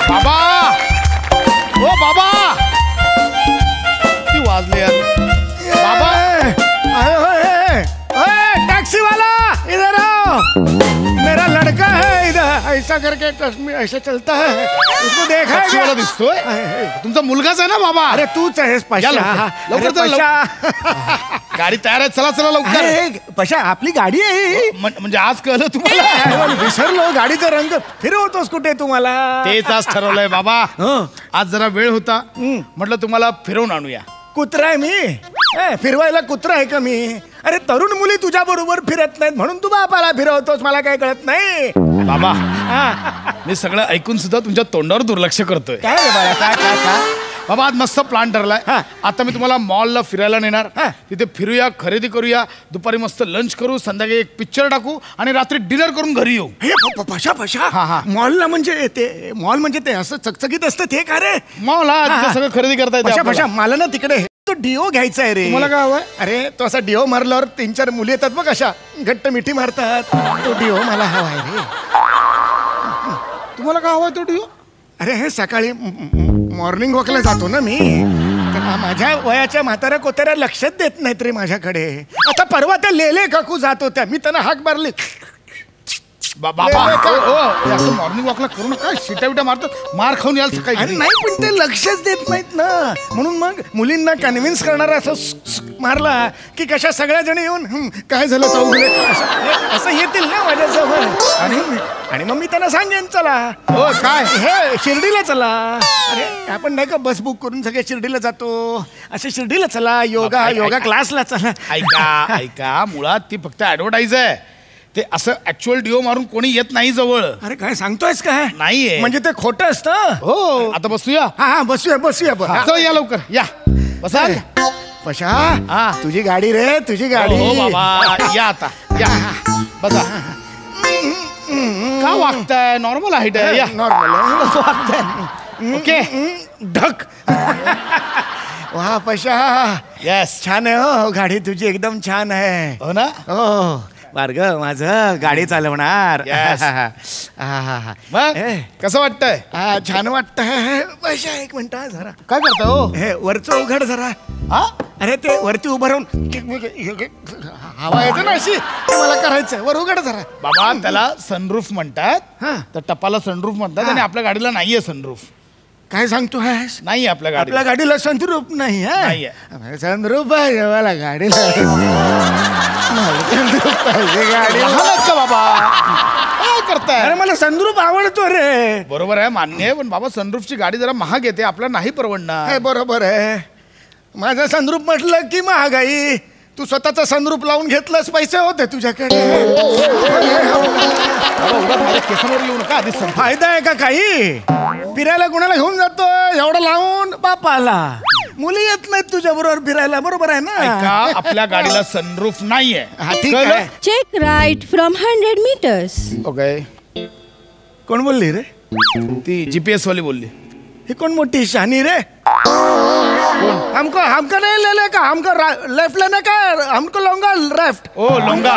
बाबा ओ बाबा ती वाजली यार बाबा टैक्सी वाला इधर आओ मेरा लड़का है इधर ऐसा करके ऐसा चलता है उसको देखा है टॅक्सी वाला दिसतोय तुमचा मुलगाच आहे ना बाबा अरे तूच आहेस पशा लवकर चला गाडी तयार आहे चला चला लवकर पशा आपली गाडी आहे म्हणजे आज कळलं तुम्हाला विसरलो गाडीचा रंग फिरवतोस कुठे तुम्हाला तेच आज ठरवलंय बाबा आज जरा वेळ होता म्हटलं तुम्हाला फिरवून आणूया कुत्रा आहे मी फिरवायला कुत्रा आहे का मी अरे तरुण मुली तुझ्या बरोबर फिरत नाहीत म्हणून तू बापाला फिरवतोस मला काय कळत नाही बाबा मी सगळं ऐकून सुद्धा तुमच्या तोंडावर दुर्लक्ष करतोय काय रे बाळा काय बाबा आज मस्त प्लॅन ठरलाय आता मी तुम्हाला मॉलला फिरायला नेणार तिथे फिरूया खरेदी करूया दुपारी मस्त लंच करू संध्याकाळी एक पिक्चर टाकू आणि रात्री डिनर करून घरी येऊ पशा मॉलला म्हणजे ते मॉल म्हणजे ते असं चकचकीत असतं ते का रे मॉल सगळं खरेदी करता येते पशा मला ना तिकडे तो डिओ घ्यायचा आहे रे मला काय हवंय अरे तो असा डिओ मारल्यावर 3-4 मुली येतात बघ अशा घट्ट मिठी मारतात तो डिओ मला हवा आहे रे तुम्हाला काय हवाय तो डिओ अरे हे सकाळी मॉर्निंग वॉकला जातो ना मी तर माझ्या वयाच्या म्हाताऱ्या कोत्याऱ्या लक्षात देत नाहीत रे माझ्याकडे आता परवा त्या लेले काकू जात होत्या मी त्यांना हाक मारली बाबा असं मॉर्निंग वॉकला करू नका शिट्या मारतो मार खाऊन याल सकाळी नाही पण ते लक्षच देत नाहीत ना म्हणून मग मुलींना कन्व्हिन्स करणारा असं मारला की कशा सगळ्या जण येऊन काय झालं चौघडे असं येतील ना माझ्यासमोर आणि मग मी त्यांना सांगेन चला हो काय हे शिर्डीला चला अरे आपण नाही का बस बुक करून सगळे शिर्डीला जातो असे शिर्डीला चला योगा क्लासला चला ऐका मुळात ती फक्त ऍडव्हर्टाईज आहे ते असं ऍक्च्युअल डिओ मारून कोणी येत नाही जवळ अरे काय सांगतोयस काय नाहीये म्हणजे ते खोटं असतं हो आता बसूया हा बसूया चला या लवकर या बसा पशा तुझी गाडी रे तुझी गाडी हो बाबा या आता या बसा का वागताय नॉर्मल हाईट आहे या नॉर्मल वागताय ओके ढक वा पशा येस छान आहे हो गाडी तुझी एकदम छान आहे हो ना हो भार्गव माझं गाडी चालवणार मग कसं वाटतंय छान वाटतंय पैसा एक मिनिट जरा काय करता हो हे वरचं उघड जरा अरे ते वरती उभं राहून हवा येते ना अशी मला करायचं वर उघड जरा बाबा त्याला सनरूफ म्हणतात तर टपाला सनरूफ म्हणतात आणि आपल्या गाडीला नाहीये सनरूफ काय सांगतो नाही आपल्या गाडीला सनरूफ नाही सनरूफ आहे मला गाडीला गाडी का बाबा काय करताय अरे मला सनरूफ आवडतो रे बरोबर आहे मान्य आहे पण बाबा सनरूफची गाडी जरा महाग येते आपल्याला नाही परवडणार बरोबर आहे माझं सनरूफ म्हटलं की महागाई तू स्वतःचा सनरूफ लावून घेतलंस पैसे होते तुझ्याकडे केसांवर येऊ नका आधीच फायदा आहे का काही फिरायला कोणाला घेऊन जातो एवढं लावून बापाला मुली येत नाहीत तुझ्या बरोबर फिरायला बरोबर आहे ना आपल्या गाडीला सनरूफ नाहीये ठीक आहे check right from 100 meters okay कोण बोलली रे ती जीपीएस वाली बोलली ही कोण मोठी शहाणी रे हमको नहीं ले का हमको लेफ्ट लेने का हमको लोंगा लेफ्ट लोंगा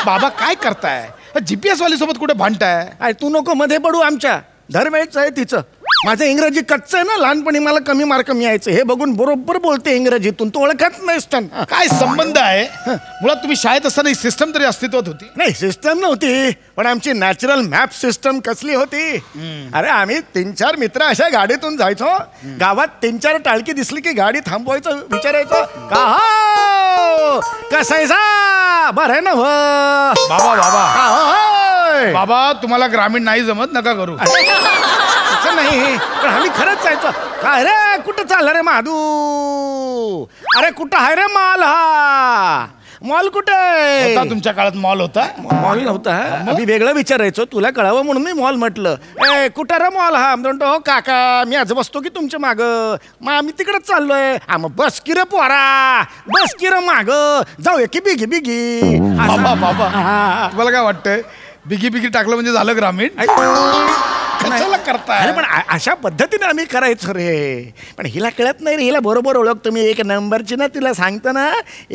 बाबा काय करताय जीपीएस वाली सोबत कुठे भांडताय तू नको मध्ये पडू आमच्या धर्मेच आहे तिचं माझं इंग्रजी कच्चं आहे ना लहानपणी मला कमी मार्क मिळायचं हे बघून बरोबर बोलते इंग्रजीतून तू ओळखत नाहीस काय संबंध आहे मुळात तुम्ही शाळेत असताना ही सिस्टम तरी अस्तित्वात होती नाही सिस्टम नव्हती पण आमची नॅचरल मॅप सिस्टम कसली होती अरे आम्ही 3-4 मित्र अशा गाडीतून जायचो गावात 3-4 टाळकी दिसली की गाडी थांबवायचं विचारायचं का कसायचा बरं आहे ना बाबा तुम्हाला ग्रामीण नाही जमत नका करू नाही पण आम्ही खरंच जायचो काय रे कुठं चालला रे माधू अरे कुठं आहे रे मॉल मॉल कुठे तुमच्या काळात मॉल होता मॉल नव्हता आम्ही वेगळं विचारायचो तुला कळावं म्हणून मी मॉल म्हटलं कुठं रे मॉल म्हणतो हो काका मी आज बसतो की तुमच्या माग मग आम्ही तिकडेच चाललोय मग बस की रे पोरा बस की रे माग जाऊया की बिगी बिगी बाबा तुम्हाला काय वाटतंय बिगी बिगी टाकलं म्हणजे झालं ग्रामीण करताय पण अशा पद्धतीने आम्ही करायचो रे पण हिला कळत नाही रे हिला बरोबर ओळखतो मी 1 नंबरची ना तिला सांगतो ना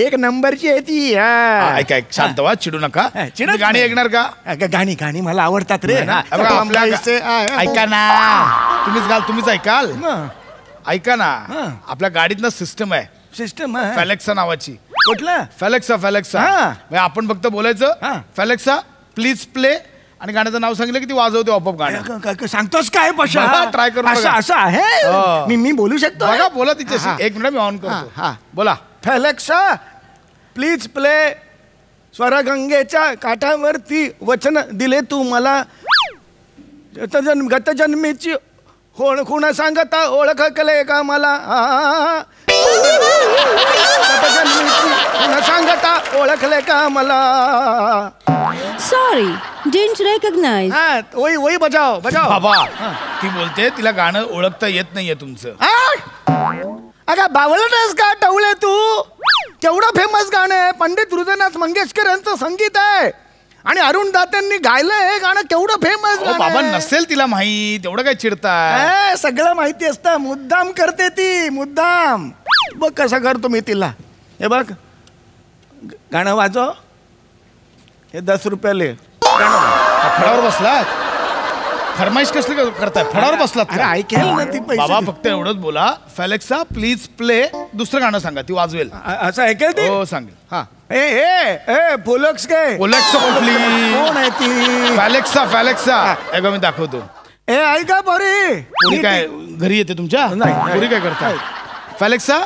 1 नंबरची आहे ती ऐका शांत व्हा चिडू नका गाणी ऐकणार का गाणी मला आवडतात रे ऐका ना तुम्हीच ऐकाल हं. ऐका ना हा. आपल्या गाडीत ना सिस्टम आहे सिस्टम आहे फॅलेक्सा नावाची कुठलं फॅलेक्सा हा. म्हणजे आपण फक्त बोलायचं हा. फॅलेक्सा प्लीज प्ले आणि गाण्याचं नाव सांगितलं की ती वाजवते आपोआप गाणं सांगतोच काय पशा बघा, try करून असं बघा. असं आहे हो. मी बोलू शकतो बघा बोला तिच्याशी हा. एक मिनिट मी ऑन हा, हा. करतो बोला फॅलेक्सा प्लीज प्ले स्वरगंगेच्या काठावरती वचन दिले तू मला गतजन्मीची खुणा सांगता ओळखले का मला गतजन्मीची खुणा सांगता ओळखले का मला Sorry, didn't recognize. हा वही वही बजाव बाबा ती बोलते तिला गाणं ओळखता येत नाहीये तुमचं अगं बावळटच का टवळे तू केवढं फेमस गाणं आहे पंडित हृदयनाथ मंगेशकर यांचं संगीत आहे आणि अरुण दात्यांनी गायलंय हे गाणं केवढं फेमस बाबा नसेल तिला माहित एवढं काय चिडताय सगळं माहिती असतं मुद्दाम करते ती मुद्दाम बघ कसं करतो मी तिला हे बघ गाणं वाजव हे 10 रुपयाले फळावर बसलात फरमाईश कसली करताय फळावर बसलात अरे का? ऐकेल ना ती पैसे बाबा दे. फक्त एवढंच बोला फॅलेक्सा प्लीज प्ले दुसरं गाणं सांगा ती वाजवेल असं ऐकेल ती हो सांगेल हा ए फोलक्स काय ओलेक्सा कुठली कोण आहे ती फॅलेक्सा ऐका मी दाखवतो ए ऐका बरी पुरी काय घरी येते तुमच्या नाही, नाही. पुरी काय करता फॅलेक्सा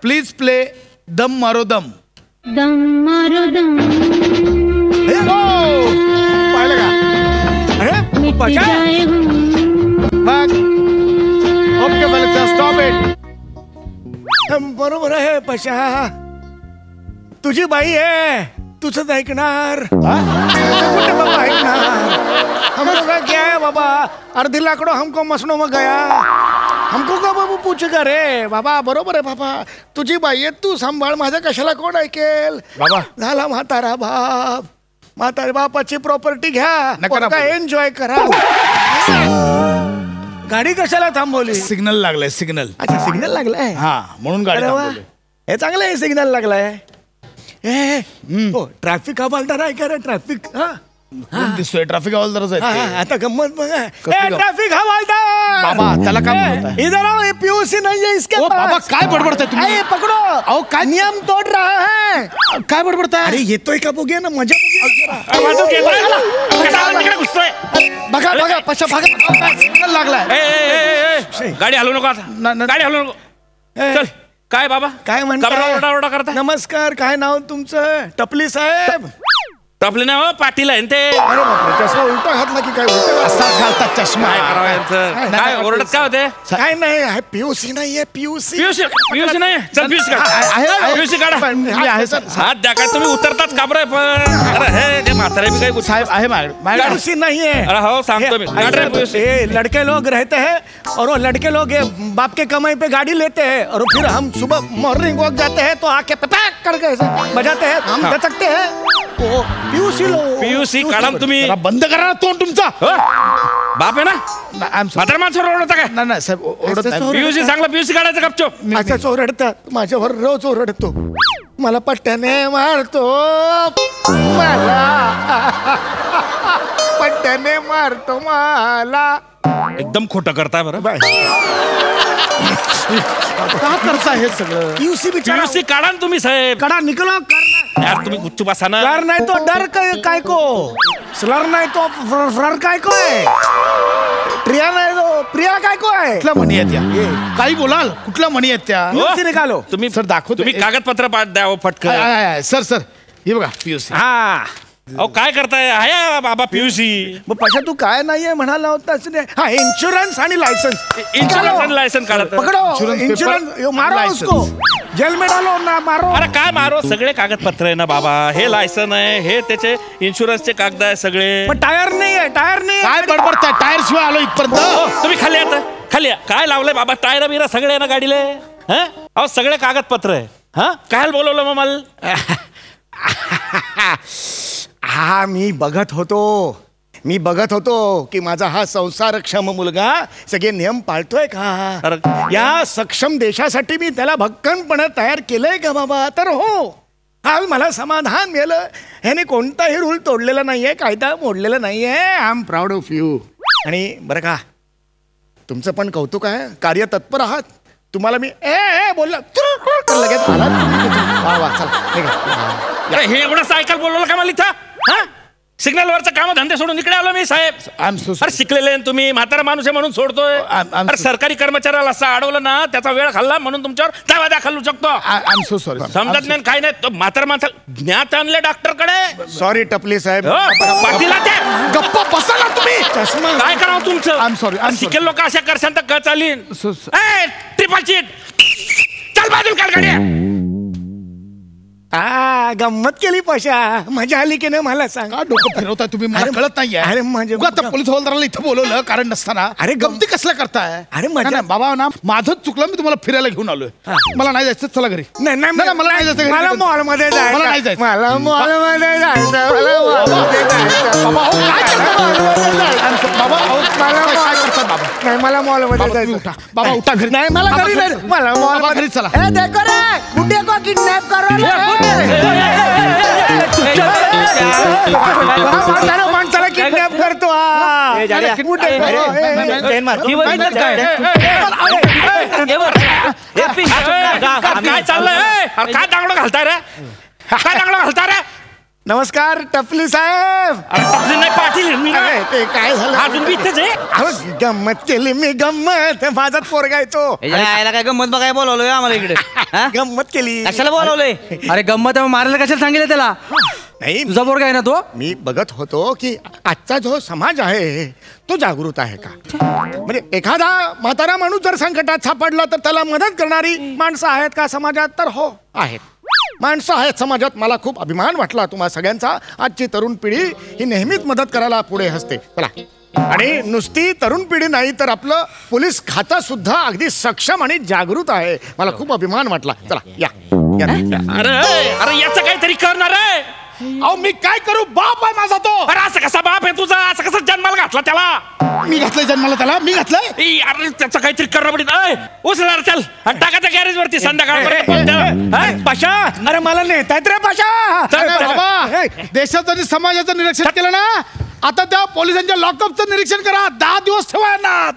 प्लीज प्ले दम मारो दम Dum maro dum, पाहिलं का अरे mit पचा jaye hum. Okay Alexa stop it बरोबर आहे पशा तुझी बाई आहे तुझंच ऐकणार कुठे बाबा ऐकणार हम लोग का क्या है बाबा अर्धी लाकडो हमको मसनो में गया हमको का बाबू पूछेगा रे बाबा बरोबर आहे बाबा तुझी बाई आहे तू सांभाळ माझ्या कशाला कोण ऐकेल बाबा. झाला म्हातारा बाप म्हातारा बापाची प्रॉपर्टी घ्या नका ना बोलू. एन्जॉय करा गाडी कशाला थांबवली सिग्नल लागलाय सिग्नल अच्छा सिग्नल लागलाय हा म्हणून गाडी अरे वा. थांबवली. हे चांगलं आहे सिग्नल लागलाय हो ट्रॅफिक हवालदार आहे का रे ट्रॅफिक कोण दिसतोय ट्रॅफिक हवालदारच आहे ते. आता गंमत बघा कसली गंमत? ट्रॅफिक हवालदार बाबा, त्याला काय बोलताय? इधर आओ पीयूसी नहीं है इसके ओ, पास बाबा, काय बडबडताय तुम्ही? अरे पकड़ो अहो, काय नियम तोड़ रहा है काय बडबडताय अरे येतोय का बघूया ना मजा बघा बघा पश्चा बघा सिग्नल लागलाय गाडी हलवू नको आता गाडी हलवू नको चल काय बाबा काय ओरडा ओरडा करता नमस्कार काय नाव तुमचं टपली साहेब टपले ना पाटील आहे ना ते अरे बापरे चष्मा उलटा घातला की काय उलटा असा घालतात चष्मा काय करावं यांचं काय ओरडत काय होते काय नाही पीयूसी नाही आहे पीयूसी पियुष पियुष नाही चल पियुष काढ पियुष काढा मी आहे सर हात द्या काय तुम्ही उतरताच का बरं पण अरे हे ते म्हातारे भी काही साहेब आहे माझ्याकडे पीयूसी नहीं है अरे हो सांगतो मी काढ रे पियुष ये लड़के लोग रहते हैं और वो लड़के लोग ये बाप के कमाई पे गाड़ी लेते हैं और फिर हम सुबह मॉर्निंग वॉक जाते हैं तो आके पटाक करके ऐसे बजाते हैं हम दचकते हैं वो पीयूसी लोग पियुष काढा ना तुम्ही जरा बंद करा ना तोंड तुमचा हो? बाप आहे ना म्हातारा माणसावर ओरडता काय नाही साहेब ओरडत नाही. पियुष चांगला पियुष काढायचं गपचूप असंच ओरडतात माझ्यावर रोज ओरडतो मला पट्ट्याने मारतो मला पट्ट्याने मारतो मला एकदम खोटं करताय बरं का करता हे सगळं पीयूसी बिचारा पियुष काढा ना तुम्ही साहेब कड़ा निकलो कर यार तुम्ही गुच्चू बसा ना डर नहीं तो डर काय को स्लर नहीं तो फ्रर काय को है प्रिया नहीं तो प्रिया काय को है कुठल्या म्हणी आहेत त्या काही बोलाल कुठल्या म्हणी आहेत त्या पीयूसी निकालो तुम्ही सर दाखवतो तुम्ही कागदपत्र पाठ द्या हो, फटकन सर हे बघा पीयूसी हा अहो काय करताय आहे बाबा पियुसी मग पशा तू काय नाहीये म्हणाला होतास रे हा इन्शुरन्स आणि लायसन्स इन्शुरन्स आणि लायसन काढत पकड़ो Insurance paper इंश्योरेंस मारो license. उसको जेल में डालो ना मारो अरे काय मारो सगळे कागदपत्र आहे ना बाबा हे लायसन आहे हे त्याचे इन्शुरन्सचे कागद आहे सगळे पण टायर नाही आहे काय बडबडताय टायर शिवाय आलो हो, इथपर्यंत तुम्ही खाली आता खाली या. काय लावलंय बाबा टायर बिरा सगळे आहे ना गाडीले हं? अहो सगळे कागदपत्र आहे हा काय बोलवलं मग मला हा मी बघत होतो की माझा हा संसारक्षम मुलगा सगळे नियम पाळतोय का अरे. या सक्षम देशासाठी मी त्याला भक्कमपणे तयार केलंय का बाबा तर हो आज मला समाधान मिळालं ह्याने कोणताही रूल तोडलेला नाहीये कायदा मोडलेला नाहीये I am proud of you आणि बरं का तुमचं पण कौतुक आहे, कार्य तत्पर आहात. तुम्हाला मी बोलला लगेच आला. वा वा, चला निघा. हे एवढं सायकल बोलवलं का मला इथं? हा, सिग्नल वरचं काम धंदे सोडून इकडे आलो मी साहेब. आय एम सो अरे शिकलेले आहे तुम्ही, म्हातारा माणूस आहे म्हणून सोडतोय. अरे सरकारी कर्मचाऱ्याला असं अडवलं ना, त्याचा वेळ खाल्ला म्हणून तुमच्यावर दावा दाखल होऊ शकतो. I am so sorry. समजत नाही काय नाही. तो म्हातारा माणसाला ज्ञात आणले डॉक्टर कडे. सॉरी टपली साहेब. पाटीला ते गप्पा बसा ना तुम्ही. चष्मा काय करावं तुमचं? I'm sorry, I'm शिकेल लोक अशा करशान तर चालीन. So- triple cheat. चल बाजूला काढ गाडी. गंमत केली पशा, मजा आली की नाही मला सांग. का डोकं फिरवताय तुम्ही? मला कळत नाहीये. अरे म्हणजे उगा आता पोलीस हवालदाराला इथं बोलवलं कारण नसताना. अरे गमती कसल्या करताय? अरे मजा- नाही, बाबा ना माझंच चुकलं, मी तुम्हाला फिरायला घेऊन आलोय. मला नाही जायचं, चला घरी. नाही नाही, मला नाही जायचं घरी. मला मॉल मध्ये जायचं. मला नाही जायचं. मला मॉल मध्ये जायचं. मला मॉलमध्ये जायचं. बाबा अहो, काय करता? बाबा अहो, मला काय करतात बाबा? नाही, मला मॉल मध्ये बाबा, तुम्ही जायचं. उठा. बाबा उठा घरी. नाही, मला बाबा, घरी घरी नाही. मला मॉल बाबा, मध्ये घरी चला. देखो रे, गुड्डे को किडनॅप करो माणसाला किडनॅप करतो. काय चाललंय? अरे काय दांगडो घालताय रे? काय दांगडो घालताय रे? नमस्कार टपली साहेब. अरे नाही पाटील मी अरे, ते काय झालं? अजून बी इथेच आहे. अहो, गंमत केली मी, गंमत. माझाच पोरगा आहे तो. यायला काय गंमत बघाय बोलवलोय आम्हाला इकडे हा? गंमत केली. कशाला बोलवलंय? अरे गंमत मारायला कशाला सांगितलं त्याला? नाही, तुझा पोरगा आहे ना तो? मी बघत होतो की आजचा जो समाज आहे तो जागृत आहे का. म्हणजे एखादा म्हातारा माणूस जर संकटात सापडला तर त्याला मदत करणारी माणसं आहेत का समाजात? तर हो, आहेत. माणसं आहेत समाजात. मला खूप अभिमान वाटला तुम्हा सगळ्यांचा. आजची तरुण पिढी ही नेहमीच मदत करायला पुढे असते. चला, आणि नुसती तरुण पिढी नाही तर आपलं पोलीस खातं सुद्धा अगदी सक्षम आणि जागृत आहे. मला खूप अभिमान वाटला. चला या, या. अरे अरे याचं काहीतरी करणार आहे. अहो मी काय करू? बाप आहे माझा तो. अरे असं कसा बाप आहे तुझा? असं कसं जन्माला घातला त्याला? मी घातलंय जन्माला त्याला, मी घातलंय. अरे त्याचं काहीतरी करणं पडेल. उचला चल आणि टाका त्या गॅरेज वरती संध्याकाळपर्यंत. पाशा, अरे मला नेतायत रे पाशा. नाही, बाबा देशाचं आणि समाजाचं निरीक्षण केलं ना, आता त्या पोलिसांच्या लॉकअपचं निरीक्षण करा. 10 दिवस ठेवा यांना.